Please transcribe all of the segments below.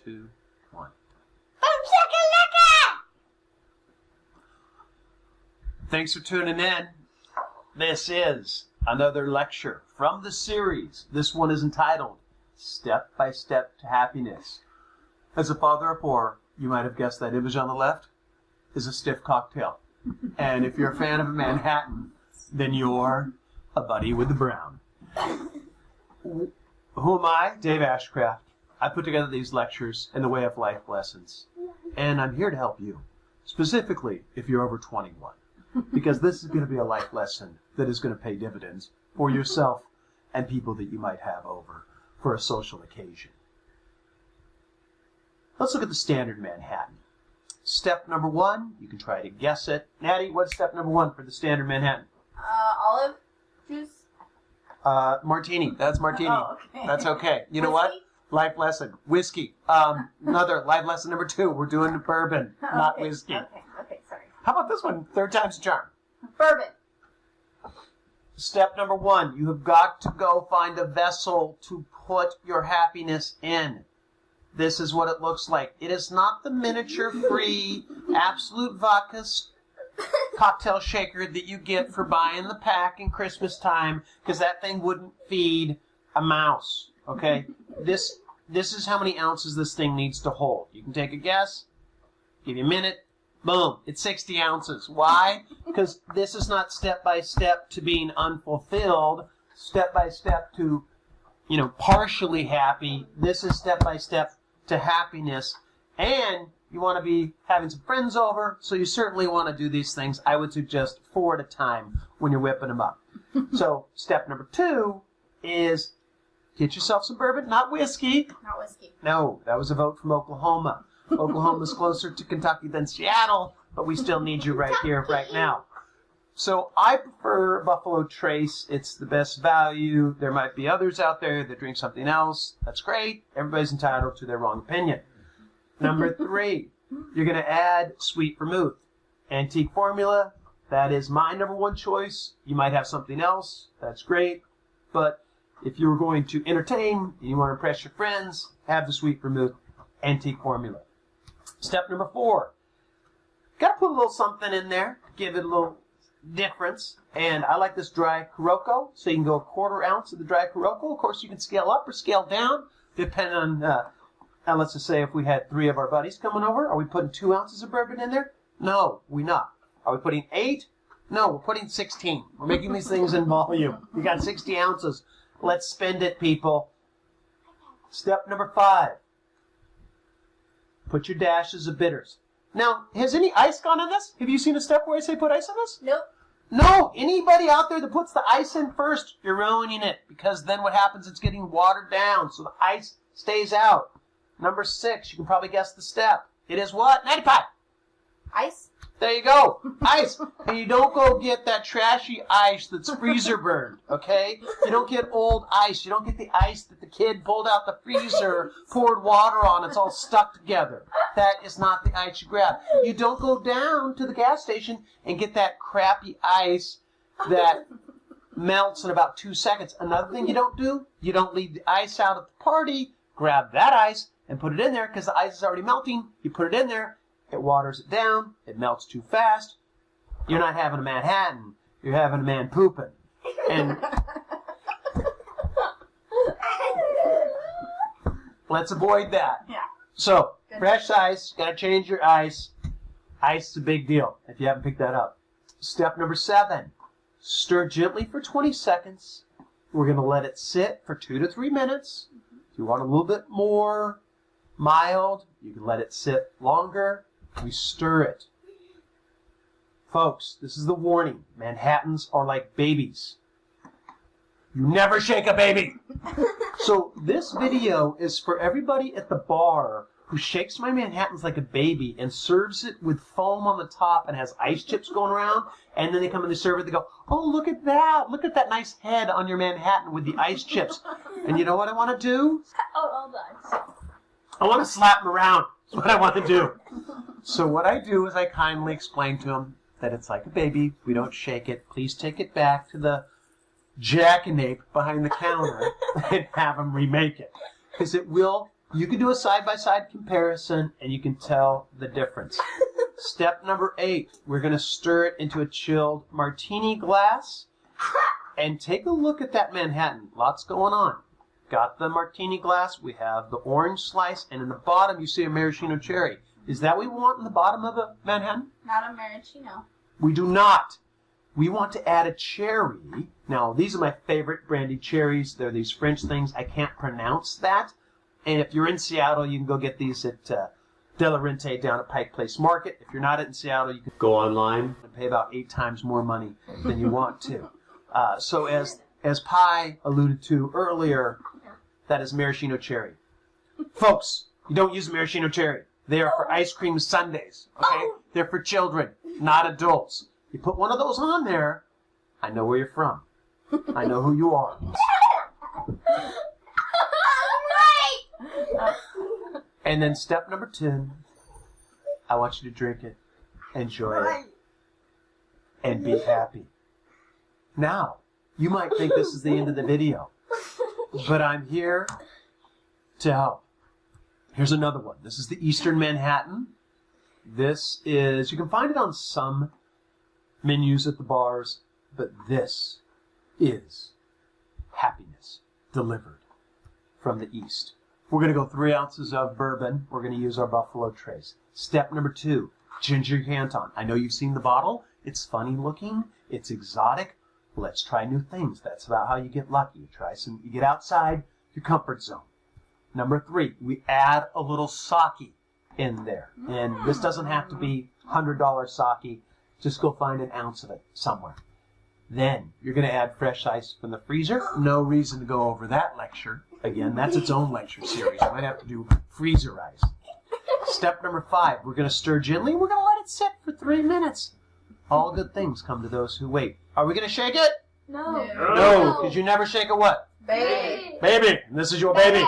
2, 1. Thanks for tuning in. This is another lecture from the series. This one is entitled Step by Step to Happiness. As a father of 4, you might have guessed that image on the left is a stiff cocktail. And if you're a fan of a Manhattan, then you're a buddy with the brown. Who am I? Dave Ashcraft. I put together these lectures in the way of life lessons. And I'm here to help you, specifically if you're over 21. Because this is going to be a life lesson that is going to pay dividends for yourself and people that you might have over for a social occasion. Let's look at the standard Manhattan. Step number 1, you can try to guess it. Natty, what's step number 1 for the standard Manhattan? Olive juice. Martini. That's martini. Oh, okay. That's okay. You know what? Life lesson. Whiskey. Another life lesson number 2. We're doing bourbon, not whiskey. Okay, sorry. How about this one? 3rd time's a charm. Bourbon. Step number 1, you have got to go find a vessel to put your happiness in. This is what it looks like. It is not the miniature-free Absolute Vodka cocktail shaker that you get for buying the pack in Christmas time, because that thing wouldn't feed a mouse, okay? This is how many ounces this thing needs to hold. You can take a guess. Give you a minute. Boom. It's 60 ounces. Why? Because this is not step-by-step to being unfulfilled, step-by-step to, partially happy. This is step-by-step to happiness. And you want to be having some friends over, so you certainly want to do these things. I would suggest 4 at a time when you're whipping them up. So step number 2 is get yourself some bourbon, not whiskey. Not whiskey. No, that was a vote from Oklahoma. Oklahoma's closer to Kentucky than Seattle, but we still need you right here, right now. So I prefer Buffalo Trace. It's the best value. There might be others out there that drink something else. That's great. Everybody's entitled to their wrong opinion. Number 3, you're going to add sweet vermouth. Antique formula, that is my number 1 choice. You might have something else. That's great. But if you're going to entertain and you want to impress your friends, have the sweet vermouth antique formula. Step number 4, got to put a little something in there, give it a little difference. And I like this dry Coroco, so you can go 1/4 ounce of the dry Coroco. Of course, you can scale up or scale down, depending on, let's just say if we had 3 of our buddies coming over, are we putting 2 ounces of bourbon in there? No, we're not. Are we putting 8? No, we're putting 16. We're making these things in volume. You got 60 ounces. Let's spend it, people. Step number 5. Put your dashes of bitters. Now, has any ice gone in this? Have you seen a step where I say put ice in this? Nope. No, anybody out there that puts the ice in first, you're ruining it. Because then what happens, it's getting watered down, so the ice stays out. Number 6, you can probably guess the step. It is what? 95. Ice. There you go. Ice. And you don't go get that trashy ice that's freezer burned, okay? You don't get old ice. You don't get the ice that the kid pulled out the freezer, poured water on, it's all stuck together. That is not the ice you grab. You don't go down to the gas station and get that crappy ice that melts in about 2 seconds. Another thing you don't do, you don't leave the ice out at the party. Grab that ice and put it in there because the ice is already melting. You put it in there. It waters it down. It melts too fast. You're not having a Manhattan. You're having a man pooping. And let's avoid that. Yeah. So, fresh ice. Got to change your ice. Ice is a big deal if you haven't picked that up. Step number 7. Stir gently for 20 seconds. We're going to let it sit for 2 to 3 minutes. If you want a little bit more mild, you can let it sit longer. We stir it. Folks, this is the warning. Manhattans are like babies. You never shake a baby. So this video is for everybody at the bar who shakes my Manhattans like a baby and serves it with foam on the top and has ice chips going around. And then they come and they serve it. They go, oh, look at that. Look at that nice head on your Manhattan with the ice chips. And you know what I want to do? Oh, all done. I want to slap him around. That's what I want to do. So what I do is I kindly explain to him that it's like a baby. We don't shake it. Please take it back to the jackanape behind the counter and have him remake it. Because it will You can do a side-by-side comparison, and you can tell the difference. Step number 8, we're going to stir it into a chilled martini glass. And take a look at that Manhattan. Lots going on. Got the martini glass. We have the orange slice. And in the bottom, you see a maraschino cherry. Is that what we want in the bottom of a Manhattan? Not a maraschino. We do not. We want to add a cherry. Now, these are my favorite brandied cherries. They're these French things. I can't pronounce that. And if you're in Seattle, you can go get these at De La Rente down at Pike Place Market. If you're not in Seattle, you can go online and pay about 8 times more money than you want to. So as Pi alluded to earlier, that is maraschino cherry. Folks, you don't use maraschino cherry. They are for ice cream sundaes, okay? They're for children, not adults. You put one of those on there, I know where you're from. I know who you are. And then step number 10, I want you to drink it, enjoy it, and be happy. Now, you might think this is the end of the video, but I'm here to help. Here's another one. This is the Eastern Manhattan. This is, you can find it on some menus at the bars, but this is happiness delivered from the East. We're going to go 3 ounces of bourbon. We're going to use our Buffalo Trace. Step number 2, ginger canton. I know you've seen the bottle. It's funny looking. It's exotic. Let's try new things. That's about how you get lucky. You get outside your comfort zone. Number 3, we add a little sake in there. And this doesn't have to be $100 sake. Just go find an ounce of it somewhere. Then you're going to add fresh ice from the freezer. No reason to go over that lecture. Again, that's its own lecture series. I might have to do freezer ice. Step number 5, we're going to stir gently. We're going to let it sit for 3 minutes. All good things come to those who wait. Are we going to shake it? No. No, because you never shake a what? Baby. Baby. And this is your baby.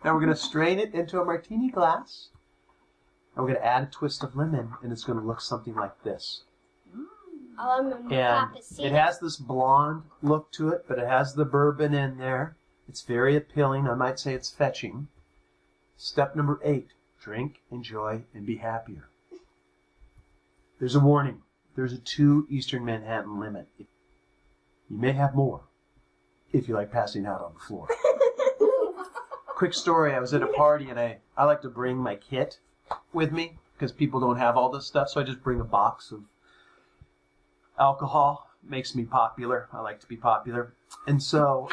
Now we're going to strain it into a martini glass. And we're going to add a twist of lemon, and it's going to look something like this. And it has this blonde look to it, but it has the bourbon in there. It's very appealing. I might say it's fetching. Step number 8, drink, enjoy, and be happier. There's a warning. There's a 2 Eastern Manhattan limit. You may have more if you like passing out on the floor. Quick story, I was at a party, and I like to bring my kit with me because people don't have all this stuff, so I just bring a box of alcohol. Makes me popular. I like to be popular. And so,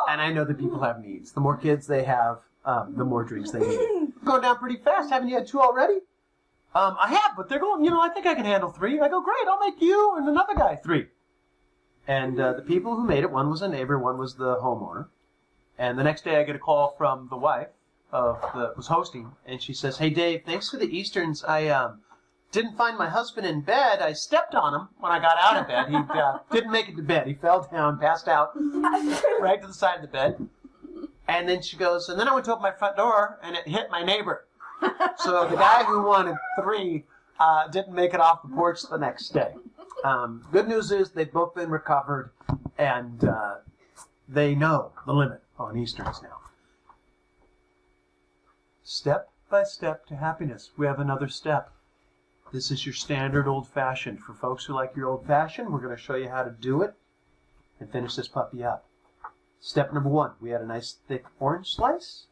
and I know that people have needs. The more kids they have, the more drinks they need. Going down pretty fast. Haven't you had 2 already? I have, but they're going, I think I can handle 3. I go, great, I'll make you and another guy 3. And the people who made it, one was a neighbor, one was the homeowner. And the next day I get a call from the wife that was hosting, and she says, hey, Dave, thanks for the Easterns. I didn't find my husband in bed. I stepped on him when I got out of bed. He didn't make it to bed. He fell down, passed out, right to the side of the bed. And then she goes, and then I went to open my front door, and it hit my neighbor. So the guy who wanted 3 didn't make it off the porch the next day. Good news is they've both been recovered, and they know the limit on Easterns now. Step by step to happiness. We have another step. This is your standard old-fashioned. For folks who like your old-fashioned, we're going to show you how to do it and finish this puppy up. Step number 1, we add a nice thick orange slice.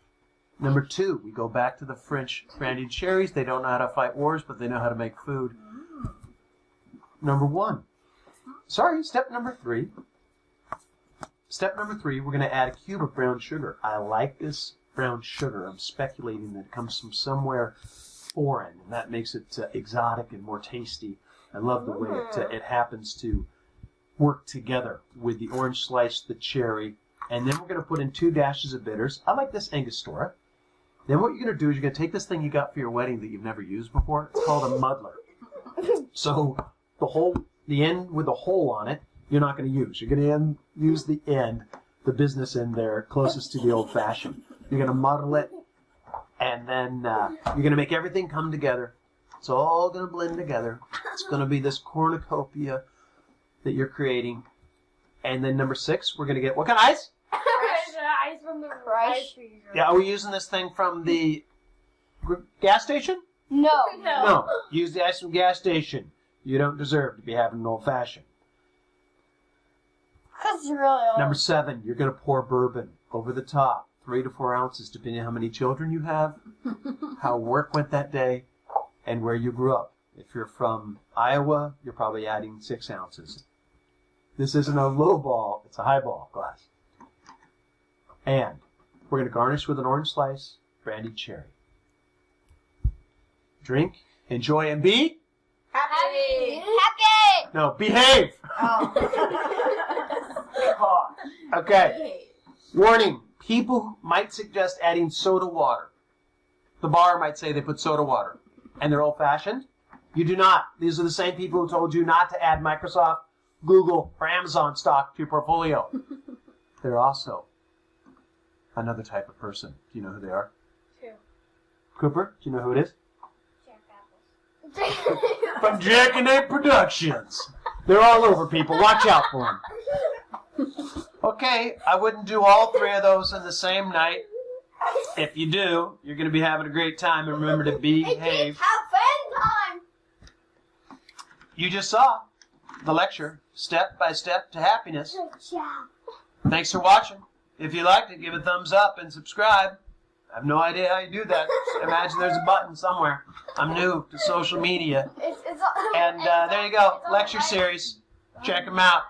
Number 2, we go back to the French brandied cherries. They don't know how to fight wars, but they know how to make food. Step number 3. Step number 3, we're going to add a cube of brown sugar. I like this brown sugar. I'm speculating that it comes from somewhere foreign, and that makes it exotic and more tasty. I love the way it happens to work together with the orange slice, the cherry, and then we're going to put in 2 dashes of bitters. I like this Angostura. Then what you're going to do is you're going to take this thing you got for your wedding that you've never used before. It's called a muddler. So the end with the hole on it, you're not going to use. You're going to use the end, the business end there, closest to the old-fashioned. You're going to muddle it, and then you're going to make everything come together. It's all going to blend together. It's going to be this cornucopia that you're creating. And then number 6, we're going to get, what kind of ice? Fresh Ice from the ice freezer. Yeah, are we using this thing from the gas station? No. No. Use the ice from the gas station. You don't deserve to be having an old-fashioned. Because you're really old. Number 7, you're going to pour bourbon over the top. 3 to 4 ounces, depending on how many children you have, how work went that day, and where you grew up. If you're from Iowa, you're probably adding 6 ounces. This isn't a low ball, it's a high ball glass. And we're going to garnish with an orange slice, brandied cherry. Drink, enjoy, and be? Happy. No, behave! Okay. Warning, people might suggest adding soda water. The bar might say they put soda water. And they're old-fashioned. You do not. These are the same people who told you not to add Microsoft, Google, or Amazon stock to your portfolio. They're also another type of person. Do you know who they are? Who? Cooper, do you know who it is? Jack Apples. From Jack and Ape Productions. They're all over, people. Watch out for them. Okay, I wouldn't do all 3 of those in the same night. If you do, you're going to be having a great time, and remember to behave. Have fun time. You just saw the lecture, Step by Step to Happiness. Good job. Thanks for watching. If you liked it, give it a thumbs up and subscribe. I have no idea how you do that. Imagine there's a button somewhere. I'm new to social media. It's And there you go, lecture series. Check them out.